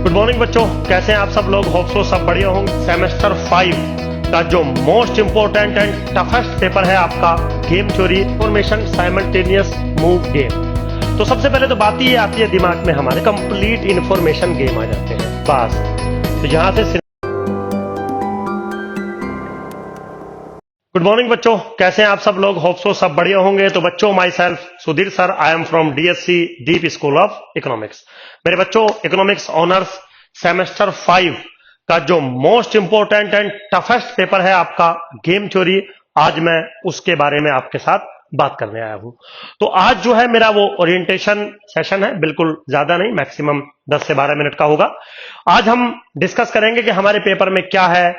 Good morning बच्चों, कैसे हैं आप सब लोग। होप सो सब बढ़िया होंगे। सेमेस्टर 5 का जो most important and toughest paper है आपका game theory information simultaneous move game. तो सबसे पहले तो बात ये आती है दिमाग में हमारे कंप्लीट इंफॉर्मेशन गेम आ जाते हैं बस। तो यहां से गुड मॉर्निंग बच्चों, कैसे हैं आप सब लोग। होप सो सब बढ़िया होंगे। तो बच्चों, my self Sudhir sir, I am from DSC deep school of economics. मेरे बच्चों, इकोनॉमिक्स ऑनर्स सेमेस्टर 5 का जो most important and toughest paper है आपका गेम थ्योरी, आज मैं उसके बारे में आपके साथ बात करने आया हूं। तो आज जो है मेरा वो ओरिएंटेशन सेशन है, बिल्कुल ज्यादा नहीं, मैक्सिमम 10 से 12 मिनट का होगा। आज हम डिस्कस करेंगे कि हमारे पेपर में क्या है,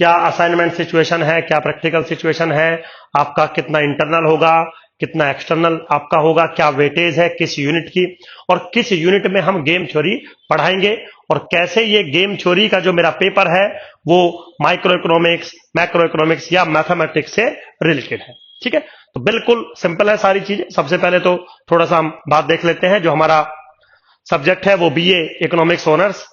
क्या असाइनमेंट सिचुएशन है, क्या प्रैक्टिकल सिचुएशन है, आपका कितना इंटरनल होगा, कितना एक्सटर्नल आपका होगा, क्या वेटेज है किस यूनिट की, और किस यूनिट में हम गेम थ्योरी पढ़ाएंगे, और कैसे ये गेम थ्योरी का जो मेरा पेपर है वो माइक्रो इकोनॉमिक्स, मैक्रो इकोनॉमिक्स या मैथमेटिक्स से रिलेटेड है। ठीक है, तो बिल्कुल सिंपल है सारी चीजें। सबसे पहले तो थोड़ा सा हम बात देख लेते हैं। जो हमारा सब्जेक्ट है वो BA इकोनॉमिक्स ऑनर्स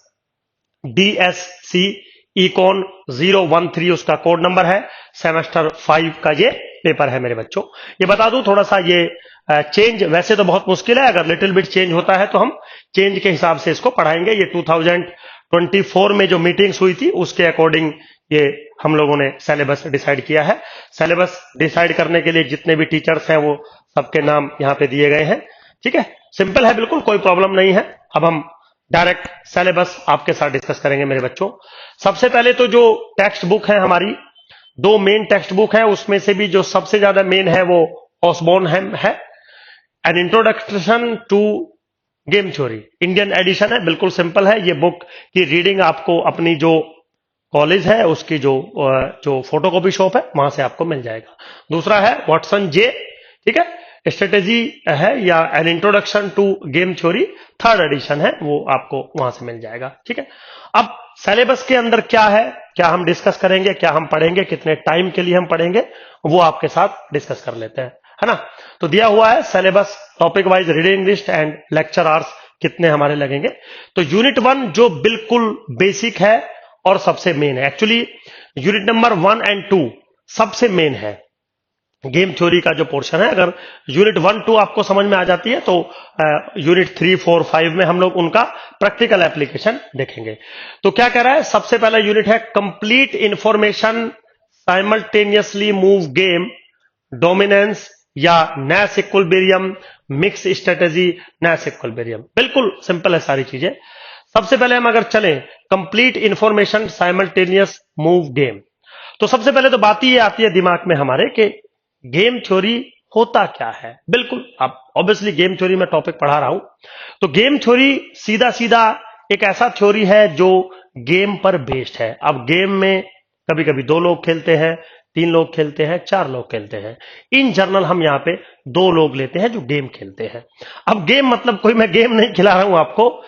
DSC इकोन 013 उसका कोड नंबर है। सेमेस्टर 5 का ये पेपर है मेरे बच्चों। ये बता दूं थोड़ा सा, ये चेंज वैसे तो बहुत मुश्किल है, अगर लिटिल बिट चेंज होता है तो हम चेंज के हिसाब से इसको पढ़ाएंगे। ये 2024 में जो मीटिंग्स हुई थी उसके अकॉर्डिंग ये हम लोगों ने सिलेबस डिसाइड किया है। सिलेबस डिसाइड करने के लिए जितने भी टीचर्स हैं वो सबके नाम यहाँ पे दिए गए हैं। ठीक है, सिंपल है, बिल्कुल कोई प्रॉब्लम नहीं है। अब हम डायरेक्ट सिलेबस आपके साथ डिस्कस करेंगे मेरे बच्चों। सबसे पहले तो जो टेक्स्ट बुक है हमारी, 2 मेन टेक्स्ट बुक है, उसमें से भी जो सबसे ज्यादा मेन है वो ऑसबॉर्न है, an introduction to game theory, Indian edition है, बिल्कुल सिंपल है। ये बुक की रीडिंग आपको अपनी जो कॉलेज है उसकी जो फोटोकॉपी शॉप है वहां से आपको मिल जाएगा। दूसरा है वाटसन जे, ठीक है, स्ट्रेटेजी है या an introduction to game theory, 3rd edition है, वो आपको वहां से मिल जाएगा। ठीक है, अब सिलेबस के अंदर क्या है, क्या हम डिस्कस करेंगे, क्या हम पढ़ेंगे, कितने टाइम के लिए हम पढ़ेंगे, वो आपके साथ डिस्कस कर लेते हैं, है ना। तो दिया हुआ है syllabus, topic wise reading list and lecture hours कितने हमारे लगेंगे। तो यूनिट 1 जो बिल्कुल बेसिक है और सबसे मेन है, एक्चुअली यूनिट नंबर 1 और 2 सबसे मेन है गेम थ्योरी का जो पोर्शन है। अगर यूनिट 1, 2 आपको समझ में आ जाती है तो यूनिट 3, 4, 5 में हम लोग उनका प्रैक्टिकल एप्लीकेशन देखेंगे। तो क्या कह रहा है, सबसे पहला यूनिट है complete information simultaneously move game, dominance या Nash equilibrium, mix strategy, Nash equilibrium. बिल्कुल सिंपल है सारी चीजें। सबसे पहले हम अगर चलें complete information simultaneous move game, तो सबसे पहले तो बात ये आती है दिमाग में हमारे कि गेम थ्योरी होता क्या है। बिल्कुल, अब ऑब्वियसली गेम थ्योरी में टॉपिक पढ़ा रहा हूं, तो गेम थ्योरी सीधा सीधा एक ऐसा थ्योरी है जो गेम पर बेस्ड है। अब गेम में कभी कभी 2 लोग खेलते हैं, 3 लोग खेलते हैं, 4 लोग खेलते हैं। इन जनरल हम यहाँ पे 2 लोग लेते हैं जो गेम खेलते हैं। अब गेम मतलब कोई मैं गेम नहीं खिला रहा हूं आपको,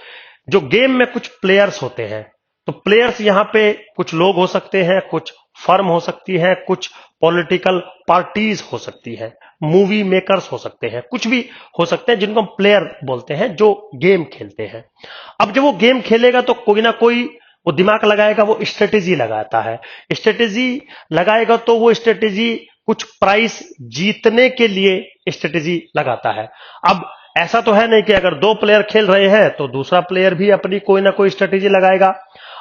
जो गेम में कुछ प्लेयर्स होते हैं। तो प्लेयर्स यहाँ पे कुछ लोग हो सकते हैं, कुछ फर्म हो सकती है, कुछ पॉलिटिकल पार्टीज हो सकती है, मूवी मेकर्स हो सकते हैं, कुछ भी हो सकते हैं जिनको हम प्लेयर बोलते हैं जो गेम खेलते हैं। अब जब वो गेम खेलेगा तो कोई ना कोई वो दिमाग लगाएगा, वो स्ट्रेटेजी लगाता है। स्ट्रेटेजी लगाएगा तो वो स्ट्रेटेजी कुछ प्राइस जीतने के लिए स्ट्रेटेजी लगाता है। अब ऐसा तो है नहीं कि अगर 2 प्लेयर खेल रहे हैं तो दूसरा प्लेयर भी अपनी कोई ना कोई स्ट्रेटेजी लगाएगा।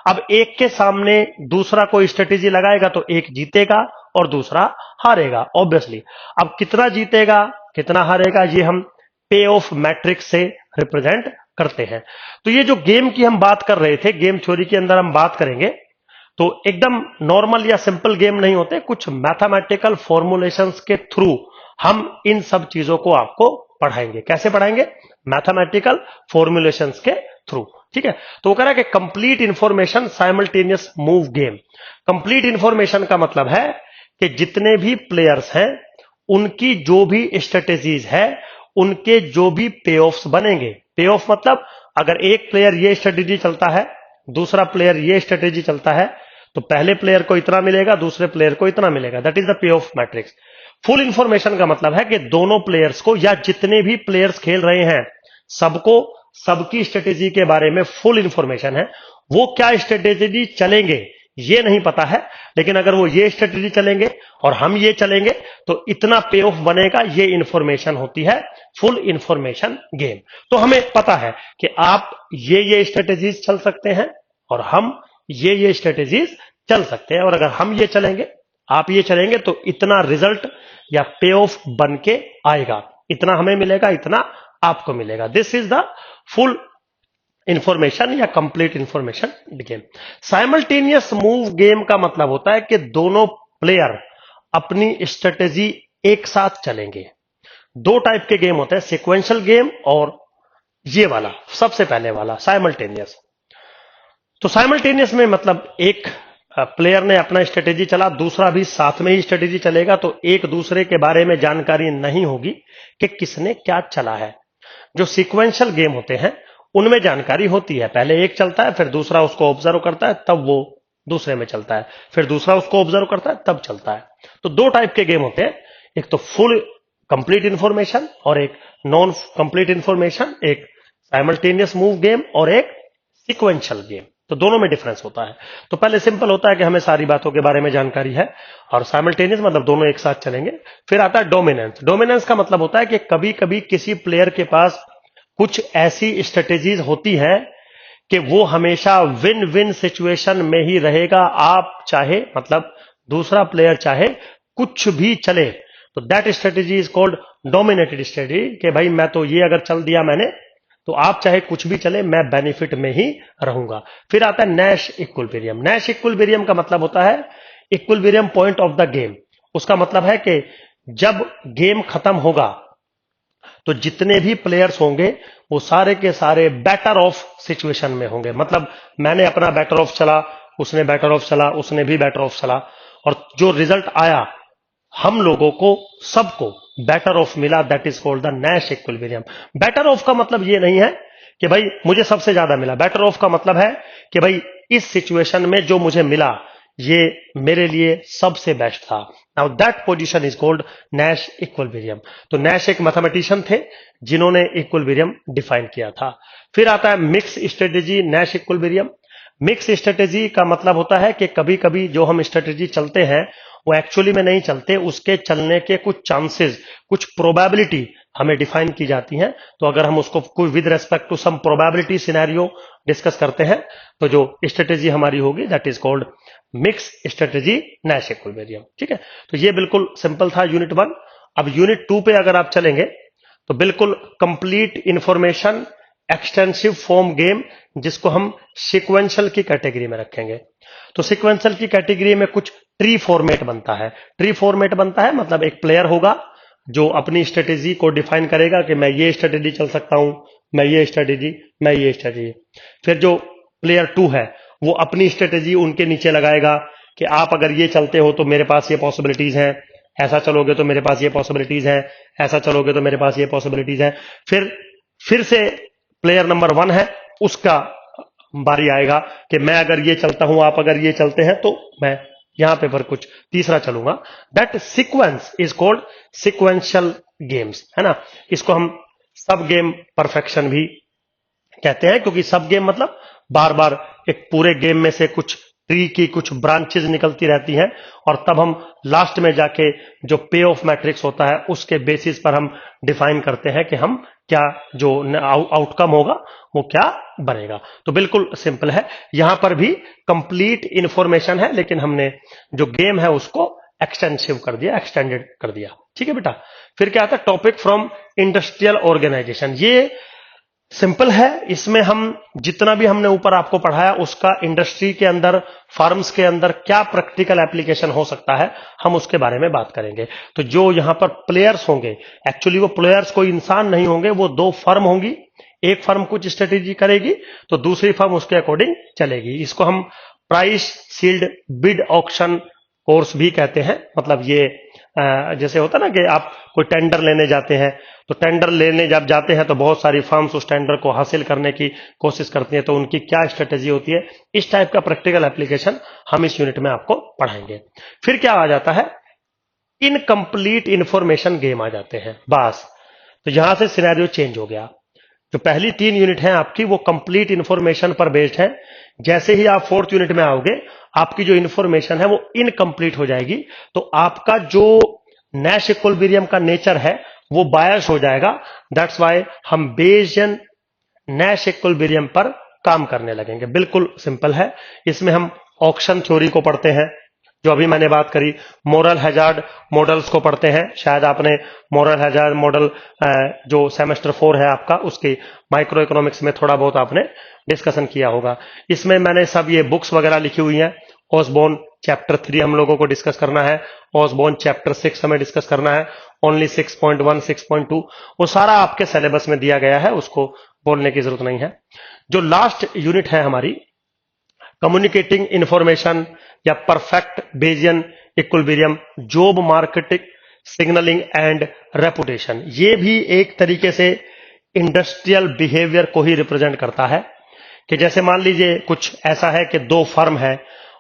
अब एक के सामने दूसरा कोई स्ट्रेटेजी लगाएगा तो एक जीतेगा और दूसरा हारेगा ऑब्वियसली। अब कितना जीतेगा कितना हारेगा ये हम पे ऑफ मैट्रिक्स से रिप्रेजेंट करते हैं। तो ये जो गेम की हम बात कर रहे थे, गेम थ्योरी के अंदर हम बात करेंगे तो एकदम नॉर्मल या सिंपल गेम नहीं होते, कुछ मैथमेटिकल फॉर्मुलेशंस के थ्रू हम इन सब चीजों को आपको पढ़ाएंगे। कैसे पढ़ाएंगे? मैथमेटिकल फॉर्मुलेशंस के थ्रू। ठीक है, तो वो कह रहा है कि complete information simultaneous move game. Complete information का मतलब है कि जितने भी प्लेयर्स हैं उनकी जो भी स्ट्रेटेजीज है, उनके जो भी पे ऑफ्स बनेंगे। पे ऑफ मतलब अगर एक प्लेयर ये स्ट्रेटेजी चलता है, दूसरा प्लेयर ये स्ट्रेटेजी चलता है, तो पहले प्लेयर को इतना मिलेगा, दूसरे प्लेयर को इतना मिलेगा। That is the pay of matrix. Full information का मतलब है कि दोनों प्लेयर्स को या जितने भी प्लेयर्स खेल रहे हैं सबको सबकी स्ट्रेटेजी के बारे में फुल इंफॉर्मेशन है। वो क्या स्ट्रेटेजी चलेंगे ये नहीं पता है, लेकिन अगर वो ये स्ट्रेटेजी चलेंगे और हम ये चलेंगे तो इतना पे ऑफ बनेगा, ये इंफॉर्मेशन होती है फुल इंफॉर्मेशन गेम। तो हमें पता है कि आप ये स्ट्रेटेजीज चल सकते हैं और हम ये स्ट्रेटेजीज चल सकते हैं, और अगर हम ये चलेंगे आप ये चलेंगे तो इतना रिजल्ट या पे ऑफ बन के आएगा, इतना हमें मिलेगा, इतना आपको मिलेगा। This is the full information या complete information game. Simultaneous move game का मतलब होता है कि दोनों प्लेयर अपनी स्ट्रेटेजी एक साथ चलेंगे। दो टाइप के गेम होते हैं, सीक्वेंशियल गेम और ये वाला सबसे पहले वाला साइमल्टेनियस। तो साइमल्टेनियस में मतलब एक प्लेयर ने अपना स्ट्रेटेजी चला, दूसरा भी साथ में ही स्ट्रेटेजी चलेगा, तो एक दूसरे के बारे में जानकारी नहीं होगी कि किसने क्या चला है। जो सीक्वेंशियल गेम होते हैं उनमें जानकारी होती है, पहले एक चलता है, फिर दूसरा उसको ऑब्जर्व करता है, तब वो दूसरे में चलता है, फिर दूसरा उसको ऑब्जर्व करता है, तब चलता है। तो दो टाइप के गेम होते हैं, एक तो फुल कंप्लीट इंफॉर्मेशन और एक नॉन कंप्लीट इंफॉर्मेशन, एक साइमल्टेनियस मूव गेम और एक सीक्वेंशियल गेम। तो दोनों में डिफरेंस होता है। तो पहले सिंपल होता है कि हमें सारी बातों के बारे में जानकारी है, और साइमल्टेनियस मतलब दोनों एक साथ चलेंगे। फिर आता है डोमिनेंस। डोमिनेंस का मतलब होता है कि कभी कभी किसी प्लेयर के पास कुछ ऐसी स्ट्रेटेजीज होती हैं कि वो हमेशा विन विन सिचुएशन में ही रहेगा, आप चाहे मतलब दूसरा प्लेयर चाहे कुछ भी चले, तो that strategy is called dominated strategy. कि भाई मैं तो ये अगर चल दिया मैंने, तो आप चाहे कुछ भी चले मैं बेनिफिट में ही रहूंगा। फिर आता है नैश इक्विलिब्रियम। नैश इक्विलिब्रियम का मतलब होता है equilibrium point of the game. उसका मतलब है कि जब गेम खत्म होगा तो जितने भी प्लेयर्स होंगे वो सारे के सारे बेटर ऑफ सिचुएशन में होंगे। मतलब मैंने अपना बेटर ऑफ चला, उसने बेटर ऑफ चला, उसने भी बेटर ऑफ चला, और जो रिजल्ट आया हम लोगों को सबको बेटर ऑफ मिला, that is called the Nash equilibrium. Better of का मतलब ये नहीं है कि भाई मुझे सबसे ज्यादा मिला, बेटर ऑफ का मतलब है कि भाई इस सिचुएशन में जो मुझे मिला ये मेरे लिए सबसे बेस्ट था। Now that position is called Nash equilibrium. तो नैश एक मैथमेटिशियन थे जिन्होंने इक्विलिब्रियम डिफाइन किया था। फिर आता है mix strategy Nash equilibrium. Mix strategy का मतलब होता है कि कभी कभी जो हम स्ट्रेटेजी चलते हैं वो एक्चुअली में नहीं चलते, उसके चलने के कुछ चांसेस, कुछ प्रोबेबिलिटी हमें डिफाइन की जाती हैं। तो अगर हम उसको कोई with respect to some probability scenario discuss करते हैं तो जो स्ट्रेटेजी हमारी होगी that is called mix strategy Nash equilibrium. ठीक है, तो ये बिल्कुल सिंपल था यूनिट 1। अब यूनिट 2 पे अगर आप चलेंगे तो बिल्कुल complete information extensive form game, जिसको हम सीक्वेंशियल की कैटेगरी में रखेंगे। तो सीक्वेंशियल की कैटेगरी में कुछ ट्री फॉर्मेट बनता है। ट्री फॉर्मेट बनता है मतलब एक प्लेयर होगा जो अपनी स्ट्रेटेजी को डिफाइन करेगा कि मैं ये स्ट्रेटेजी चल सकता हूं, मैं ये स्ट्रेटेजी, मैं ये स्ट्रेटेजी। फिर जो प्लेयर 2 है वो अपनी स्ट्रेटेजी उनके नीचे लगाएगा कि आप अगर ये चलते हो तो मेरे पास ये पॉसिबिलिटीज हैं, ऐसा चलोगे तो मेरे पास ये पॉसिबिलिटीज हैं, ऐसा चलोगे तो मेरे पास ये पॉसिबिलिटीज हैं। फिर से प्लेयर नंबर 1 है, उसका बारी आएगा कि मैं अगर ये चलता हूं, आप अगर ये चलते हैं तो मैं यहां पे फिर कुछ तीसरा चलूंगा। That sequence is called sequential games, है ना। इसको हम सब गेम परफेक्शन भी कहते हैं, क्योंकि सब गेम मतलब बार बार एक पूरे गेम में से कुछ ट्री की कुछ ब्रांचेज निकलती रहती हैं, और तब हम लास्ट में जाके जो पे ऑफ मैट्रिक्स होता है उसके बेसिस पर हम डिफाइन करते हैं कि हम क्या जो आउटकम होगा वो क्या बनेगा। तो बिल्कुल सिंपल है, यहां पर भी कंप्लीट इंफॉर्मेशन है, लेकिन हमने जो गेम है उसको एक्सटेंसिव कर दिया, एक्सटेंडेड कर दिया। ठीक है बेटा। फिर क्या आता है टॉपिक फ्रॉम इंडस्ट्रियल ऑर्गेनाइजेशन। ये सिंपल है, इसमें हम जितना भी हमने ऊपर आपको पढ़ाया उसका इंडस्ट्री के अंदर, फार्म्स के अंदर क्या प्रैक्टिकल एप्लीकेशन हो सकता है हम उसके बारे में बात करेंगे। तो जो यहां पर प्लेयर्स होंगे, एक्चुअली वो प्लेयर्स कोई इंसान नहीं होंगे, वो दो फर्म होंगी। एक फर्म कुछ स्ट्रेटेजी करेगी तो दूसरी फर्म उसके अकॉर्डिंग चलेगी। इसको हम price sealed bid auction course भी कहते हैं। मतलब ये जैसे होता ना कि आप कोई टेंडर लेने जाते हैं, तो टेंडर लेने जब जाते हैं तो बहुत सारी फर्म्स उस टेंडर को हासिल करने की कोशिश करती हैं, तो उनकी क्या स्ट्रेटेजी होती है, इस टाइप का प्रैक्टिकल एप्लीकेशन हम इस यूनिट में आपको पढ़ाएंगे। फिर क्या आ जाता है, इनकम्प्लीट इंफॉर्मेशन गेम आ जाते हैं। बस तो यहां से सिनेरियो चेंज हो गया। जो पहली 3 यूनिट हैं आपकी वो कंप्लीट इंफॉर्मेशन पर बेस्ड है। जैसे ही आप 4th यूनिट में आओगे आपकी जो इंफॉर्मेशन है वो इनकम्प्लीट हो जाएगी, तो आपका जो नैश इक्विलिब्रियम का नेचर है वो बायस हो जाएगा। दैट्स वाई हम बेसियन नैश इक्विलिब्रियम पर काम करने लगेंगे। बिल्कुल सिंपल है। इसमें हम ऑक्शन थ्योरी को पढ़ते हैं, जो अभी मैंने बात करी, मोरल हैजार्ड मॉडल्स को पढ़ते हैं। शायद आपने मोरल हैजार्ड मॉडल जो सेमेस्टर 4 है आपका, उसके माइक्रो इकोनॉमिक्स में थोड़ा बहुत आपने डिस्कशन किया होगा। इसमें मैंने सब ये बुक्स वगैरह लिखी हुई हैं। ऑसबॉर्न चैप्टर 3 हम लोगों को डिस्कस करना है, ऑसबॉर्न चैप्टर 6 हमें डिस्कस करना है, ओनली 6.1 6.2 वो सारा आपके सिलेबस में दिया गया है, उसको बोलने की जरूरत नहीं है। जो लास्ट यूनिट है हमारी कम्युनिकेटिंग इंफॉर्मेशन या perfect Bayesian equilibrium, job marketing signalling and reputation, ये भी एक तरीके से इंडस्ट्रियल बिहेवियर को ही रिप्रेजेंट करता है। कि जैसे मान लीजिए कुछ ऐसा है कि 2 फर्म है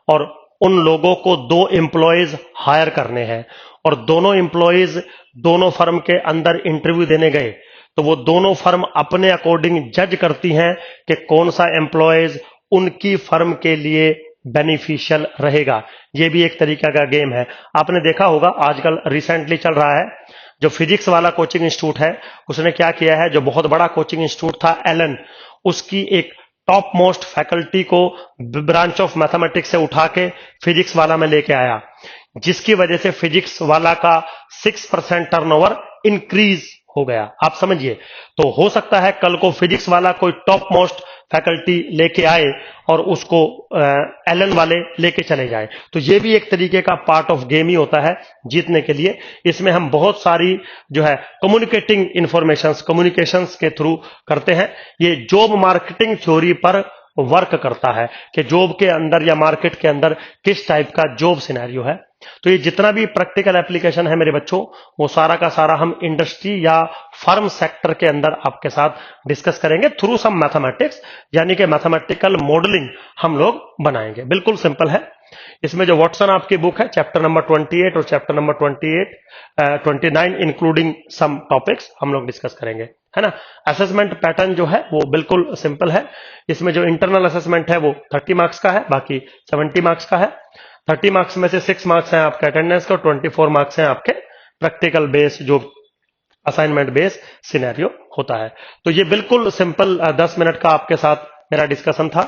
और उन लोगों को 2 एम्प्लॉयज हायर करने हैं और दोनों एम्प्लॉयज दोनों फर्म के अंदर इंटरव्यू देने गए, तो वो दोनों फर्म अपने अकॉर्डिंग जज करती हैं कि कौन सा एम्प्लॉयज उनकी फर्म के लिए बेनिफिशियल रहेगा। ये भी एक तरीका का गेम है। आपने देखा होगा आजकल रिसेंटली चल रहा है, जो फिजिक्स वाला कोचिंग इंस्टीट्यूट है उसने क्या किया है, जो बहुत बड़ा कोचिंग इंस्टीट्यूट था एलन, उसकी एक टॉप मोस्ट फैकल्टी को ब्रांच ऑफ मैथमेटिक्स से उठा के फिजिक्स वाला में लेके आया, जिसकी वजह से फिजिक्स वाला का 6% टर्नओवर इंक्रीज हो गया। आप समझिए, तो हो सकता है कल को फिजिक्स वाला कोई टॉप मोस्ट फैकल्टी लेके आए और उसको एलन वाले लेके चले जाए। तो ये भी एक तरीके का पार्ट ऑफ गेम ही होता है जीतने के लिए। इसमें हम बहुत सारी जो है कम्युनिकेटिंग इंफॉर्मेशंस, कम्युनिकेशंस के थ्रू करते हैं। ये जॉब मार्केटिंग थ्योरी पर वर्क करता है कि जॉब के अंदर या मार्केट के अंदर किस टाइप का जॉब सिनेरियो है। तो ये जितना भी प्रैक्टिकल एप्लीकेशन है मेरे बच्चों, वो सारा का सारा हम इंडस्ट्री या फर्म सेक्टर के अंदर आपके साथ डिस्कस करेंगे थ्रू सम मैथमेटिक्स, यानी कि मैथमेटिकल मॉडलिंग हम लोग बनाएंगे। बिल्कुल सिंपल है। इसमें जो वॉटसन आपकी बुक है चैप्टर नंबर 28 और chapter number 29 including some topics हम लोग डिस्कस करेंगे, है ना। असेसमेंट पैटर्न जो है वो बिल्कुल सिंपल है। इसमें जो इंटरनल असेसमेंट है वो 30 मार्क्स का है, बाकी 70 मार्क्स का है। 30 मार्क्स में से 6 मार्क्स हैं आपके अटेंडेंस का, 24 मार्क्स हैं आपके प्रैक्टिकल बेस जो असाइनमेंट बेस सिनेरियो होता है। तो ये बिल्कुल सिंपल 10 मिनट का आपके साथ मेरा डिस्कशन था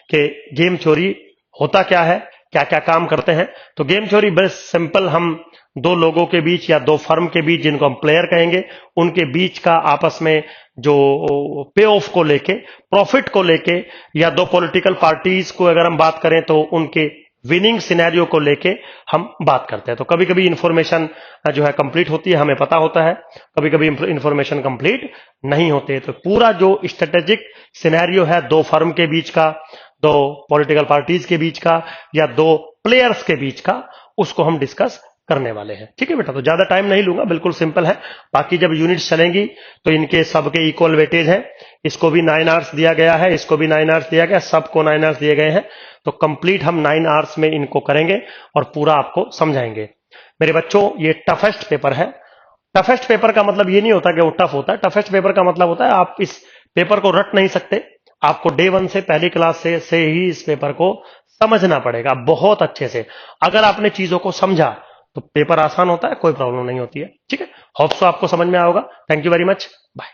कि गेम थ्योरी होता क्या है, क्या क्या काम करते हैं। तो गेम थ्योरी बस सिंपल, हम 2 लोगों के बीच या 2 फर्म के बीच, जिनको हम प्लेयर कहेंगे, उनके बीच का आपस में जो पे ऑफ को लेके, प्रॉफिट को लेके, या 2 पॉलिटिकल पार्टीज को अगर हम बात करें तो उनके विनिंग सिनेरियो को लेके हम बात करते हैं। तो कभी कभी इंफॉर्मेशन जो है कंप्लीट होती है, हमें पता होता है, कभी कभी इंफॉर्मेशन कंप्लीट नहीं होते। तो पूरा जो स्ट्रेटेजिक सिनेरियो है 2 फर्म के बीच का, 2 पॉलिटिकल पार्टीज के बीच का, या 2 प्लेयर्स के बीच का, उसको हम डिस्कस करने वाले हैं। ठीक है बेटा, तो ज्यादा टाइम नहीं लूंगा, बिल्कुल सिंपल है। बाकी जब यूनिट्स चलेंगी तो इनके सबके इक्वल वेटेज है। इसको भी 9 आवर्स दिया गया है, इसको भी 9 आवर्स दिया गया, सबको 9 आवर्स दिए गए हैं। तो कंप्लीट हम 9 आवर्स में इनको करेंगे और पूरा आपको समझाएंगे। मेरे बच्चों, ये टफेस्ट पेपर है। टफेस्ट पेपर का मतलब ये नहीं होता कि वो टफ होता है। टफेस्ट पेपर का मतलब होता है आप इस पेपर को रट नहीं सकते, आपको डे 1 से, पहली क्लास से ही इस पेपर को समझना पड़ेगा बहुत अच्छे से। अगर आपने चीजों को समझा तो पेपर आसान होता है, कोई प्रॉब्लम नहीं होती है। ठीक है, होप सो आपको समझ में आएगा। Thank you very much, bye.